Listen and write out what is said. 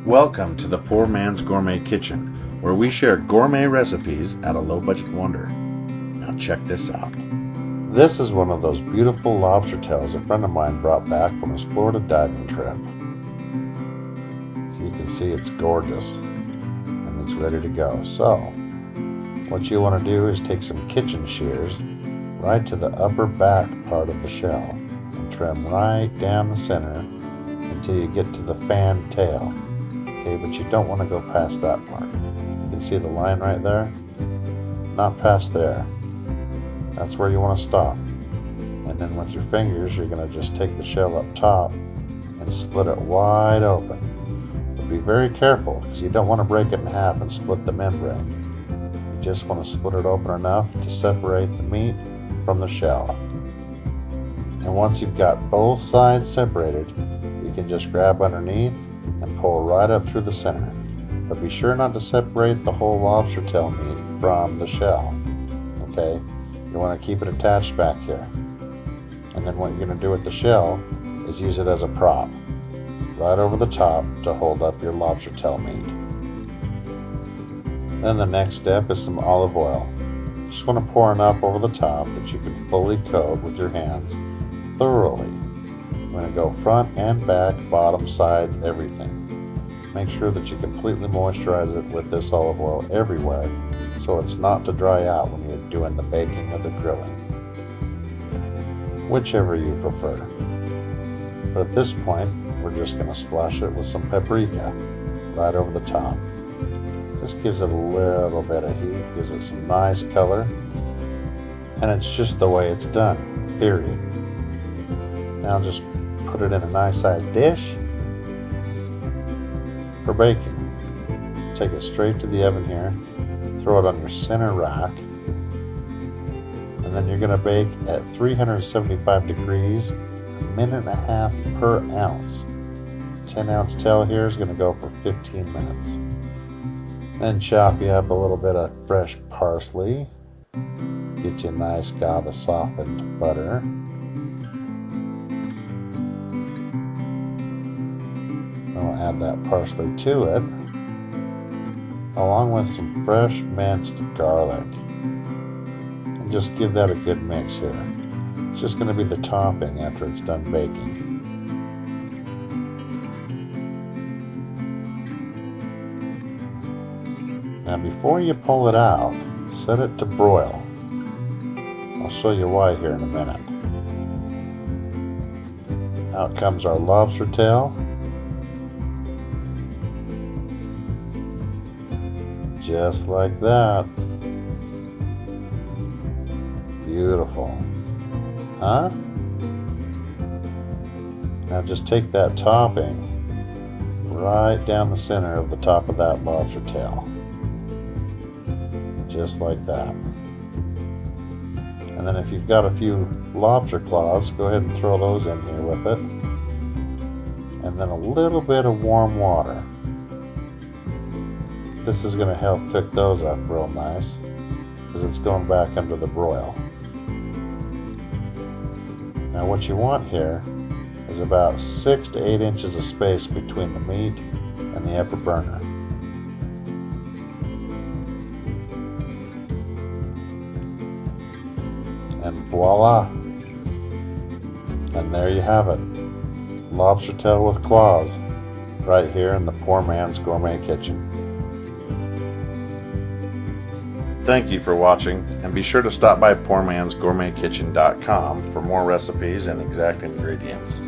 Welcome to the Poor Man's Gourmet Kitchen, where we share gourmet recipes at a low-budget wonder. Now check this out. This is one of those beautiful lobster tails a friend of mine brought back from his Florida diving trip. So you can see it's gorgeous, and it's ready to go. So, what you want to do is take some kitchen shears right to the upper back part of the shell and trim right down the center until you get to the fan tail. Okay, but you don't want to go past that part. You can see the line right there? Not past there. That's where you want to stop. And then with your fingers, you're going to just take the shell up top and split it wide open. But be very careful, because you don't want to break it in half and split the membrane. You just want to split it open enough to separate the meat from the shell. And once you've got both sides separated, you can just grab underneath and pull right up through the center. But be sure not to separate the whole lobster tail meat from the shell. Okay? You want to keep it attached back here. And then what you're going to do with the shell is use it as a prop right over the top to hold up your lobster tail meat. Then the next step is some olive oil. You just want to pour enough over the top that you can fully coat with your hands thoroughly. You're going to go front and back, bottom, sides, everything. Make sure that you completely moisturize it with this olive oil everywhere so it's not to dry out when you're doing the baking or the grilling. Whichever you prefer. But at this point, we're just going to splash it with some paprika right over the top. Just gives it a little bit of heat, gives it some nice color, and it's just the way it's done, period. Now just put it in a nice sized dish for baking. Take it straight to the oven here, throw it on your center rack, and then you're going to bake at 375 degrees, 1.5 minutes per ounce. 10-ounce tail here is going to go for 15 minutes. Then chop you up a little bit of fresh parsley, get you a nice gob of softened butter. I'll add that parsley to it, along with some fresh minced garlic. And just give that a good mix here. It's just going to be the topping after it's done baking. Now before you pull it out, set it to broil. I'll show you why here in a minute. Out comes our lobster tail. Just like that. Beautiful. Huh? Now just take that topping right down the center of the top of that lobster tail. Just like that. And then if you've got a few lobster claws, go ahead and throw those in here with it. And then a little bit of warm water. This is going to help cook those up real nice because it's going back under the broil. Now what you want here is about 6 to 8 inches of space between the meat and the upper burner. And voila! And there you have it. Lobster tail with claws right here in the Poor Man's Gourmet Kitchen. Thank you for watching, and be sure to stop by PoorMansGourmetKitchen.com for more recipes and exact ingredients.